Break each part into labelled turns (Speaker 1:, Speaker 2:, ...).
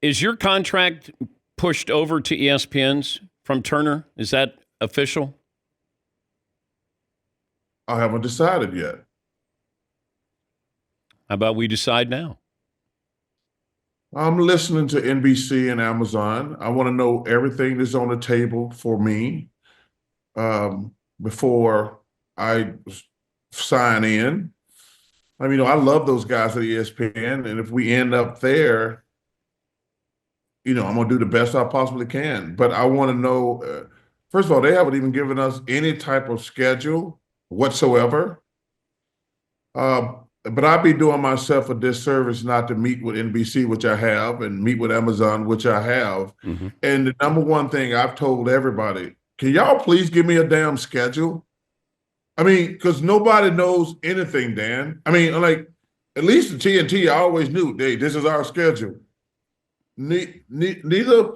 Speaker 1: Is your contract pushed over to ESPN's from Turner? Is that official?
Speaker 2: I haven't decided yet.
Speaker 1: How about we decide now?
Speaker 2: I'm listening to NBC and Amazon. I want to know everything that's on the table for me before I sign in. I mean, I love those guys at ESPN, and if we end up there, I'm going to do the best I possibly can. But I want to know, first of all, they haven't even given us any type of schedule whatsoever. But I'd be doing myself a disservice not to meet with NBC, which I have, and meet with Amazon, which I have.
Speaker 1: Mm-hmm.
Speaker 2: And the number one thing I've told everybody, can y'all please give me a damn schedule? I mean, because nobody knows anything, Dan. I mean, like, at least the TNT, I always knew, hey, this is our schedule. Neither,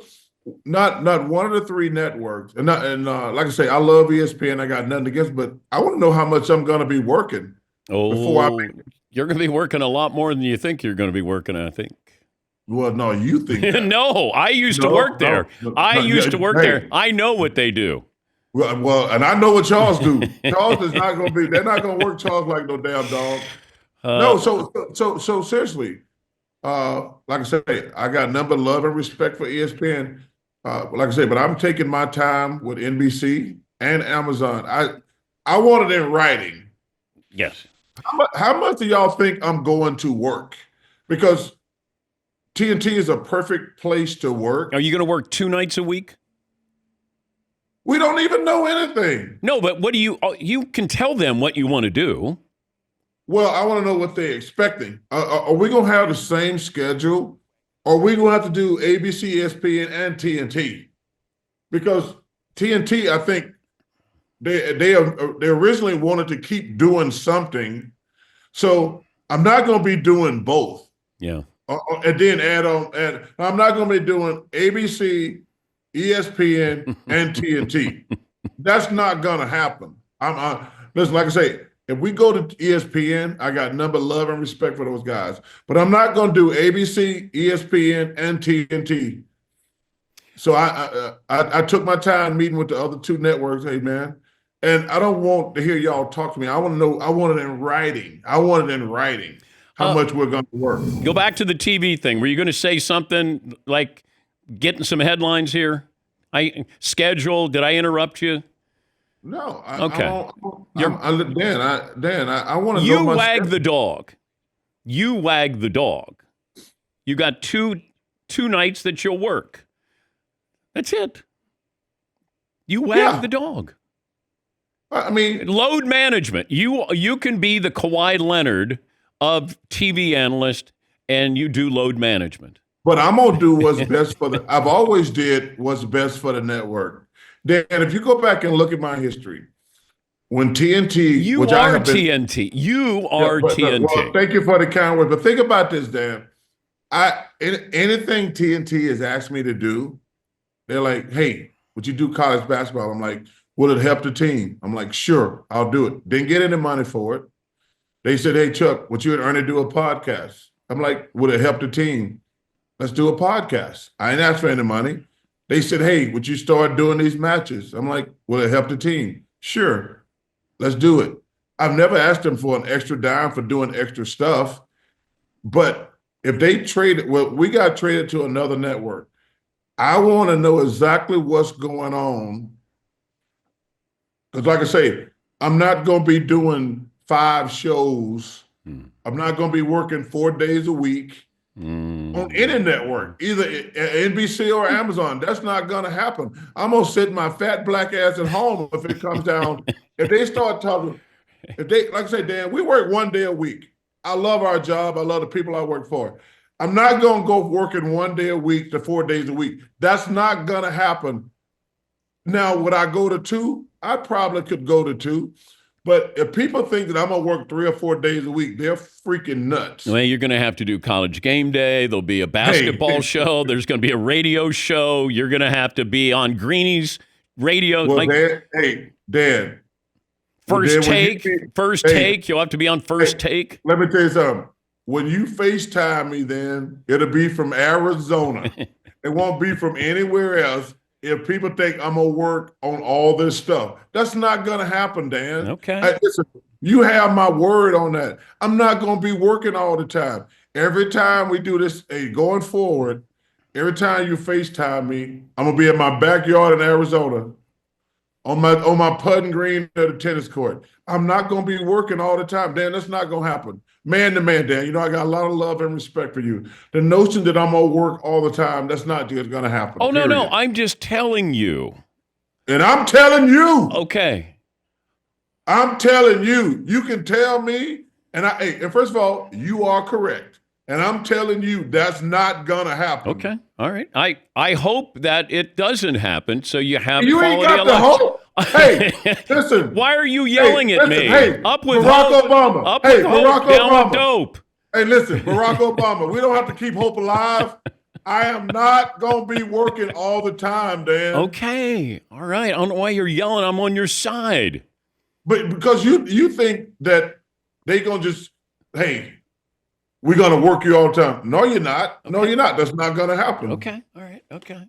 Speaker 2: not one of the three networks. And like I say, I love ESPN. I got nothing against, but I want to know how much I'm going to be working.
Speaker 1: You're going to be working a lot more than you think you're going to be working, I think.
Speaker 2: Well, no, you think that.
Speaker 1: No, I used to work there. I used to work there. I know what they do.
Speaker 2: Well, and I know what Charles do. Charles is not going to be, they're not going to work Charles like no damn dog. No, so seriously, like I say, I got nothing but love and respect for ESPN. Like I say, but I'm taking my time with NBC and Amazon. I want it in writing.
Speaker 1: Yes.
Speaker 2: How much do y'all think I'm going to work? Because TNT is a perfect place to work.
Speaker 1: Are you going to work 2 nights a week?
Speaker 2: We don't even know anything.
Speaker 1: No, but what do you can tell them what you want to do.
Speaker 2: Well, I want to know what they're expecting. Are we going to have the same schedule? Or are we going to have to do ABC, ESPN, and TNT? Because TNT, I think, they originally wanted to keep doing something, so I'm not going to be doing both.
Speaker 1: Yeah,
Speaker 2: and then add on. And I'm not going to be doing ABC, ESPN, and TNT. That's not going to happen. Listen, like I say, if we go to ESPN, I got number love and respect for those guys, but I'm not going to do ABC, ESPN, and TNT. So I took my time meeting with the other 2 networks. Hey, man. And I don't want to hear y'all talk to me. I want to know, I want it in writing. How much we're going to work.
Speaker 1: Go back to the TV thing. Were you going to say something like getting some headlines here? Schedule, did I interrupt you?
Speaker 2: No.
Speaker 1: Okay.
Speaker 2: Dan, I want to know
Speaker 1: You wag the dog. You wag the dog. You got two nights that you'll work. That's it. You wag the dog.
Speaker 2: I mean,
Speaker 1: load management. You can be the Kawhi Leonard of TV analyst, and you do load management.
Speaker 2: But I'm gonna do what's best for the. I've always did what's best for the network. Dan, if you go back and look at my history, when TNT,
Speaker 1: you are TNT.
Speaker 2: Well, thank you for the kind words. But think about this, Dan. Anything TNT has asked me to do, they're like, "Hey, would you do college basketball?" I'm like, "Will it help the team?" I'm like, "Sure, I'll do it." Didn't get any money for it. They said, "Hey, Chuck, would you and Ernie do a podcast?" I'm like, "Would it help the team? Let's do a podcast." I ain't asked for any money. They said, "Hey, would you start doing these matches?" I'm like, "Will it help the team?" "Sure, let's do it." I've never asked them for an extra dime for doing extra stuff. But if they traded, well, we got traded to another network. I want to know exactly what's going on. Because like I say, I'm not going to be doing 5 shows. I'm not going to be working 4 days a week on any network, either NBC or Amazon. That's not going to happen. I'm going to sit my fat black ass at home if it comes down. If they start talking, like I say, Dan, we work 1 day a week. I love our job. I love the people I work for. I'm not going to go working 1 day a week to 4 days a week. That's not going to happen. Now, would I go to 2? I probably could go to 2. But if people think that I'm going to work 3 or 4 days a week, they're freaking nuts.
Speaker 1: Well, you're going to have to do College Game Day. There'll be a basketball show. There's going to be a radio show. You're going to have to be on Greenie's radio.
Speaker 2: Well, Dan.
Speaker 1: First Take. You'll have to be on First Take.
Speaker 2: Let me tell you something. when you FaceTime me, then it'll be from Arizona. It won't be from anywhere else. If people think I'm gonna work on all this stuff, that's not gonna happen, Dan.
Speaker 1: Okay.
Speaker 2: Listen, you have my word on that. I'm not gonna be working all the time. Every time we do this, going forward, every time you FaceTime me, I'm gonna be in my backyard in Arizona on my putting green at the tennis court. I'm not gonna be working all the time, Dan. That's not gonna happen. Man to man, Dan. You know I got a lot of love and respect for you. The notion that I'm gonna work all the time, that's not gonna happen.
Speaker 1: Oh,
Speaker 2: period.
Speaker 1: no. I'm just telling you.
Speaker 2: And I'm telling you.
Speaker 1: Okay.
Speaker 2: I'm telling you. You can tell me. And first of all, you are correct. And I'm telling you, that's not gonna happen.
Speaker 1: Okay. All right. I hope that it doesn't happen so you have
Speaker 2: You
Speaker 1: quality
Speaker 2: ain't got the
Speaker 1: election.
Speaker 2: hope. Hey, listen.
Speaker 1: Why are you yelling at me?
Speaker 2: Hey,
Speaker 1: Up with
Speaker 2: Barack
Speaker 1: hope.
Speaker 2: Obama.
Speaker 1: Up
Speaker 2: Hey,
Speaker 1: with hope.
Speaker 2: Barack
Speaker 1: Down
Speaker 2: Obama.
Speaker 1: with dope.
Speaker 2: Hey, listen, Barack Obama. We don't have to keep hope alive. I am not going to be working all the time, Dan.
Speaker 1: Okay. All right. I don't know why you're yelling. I'm on your side.
Speaker 2: But because you think that they going to just, hey, we're going to work you all the time. No, you're not.
Speaker 1: Okay.
Speaker 2: No, you're not. That's not going to happen.
Speaker 1: Okay. All right. Okay.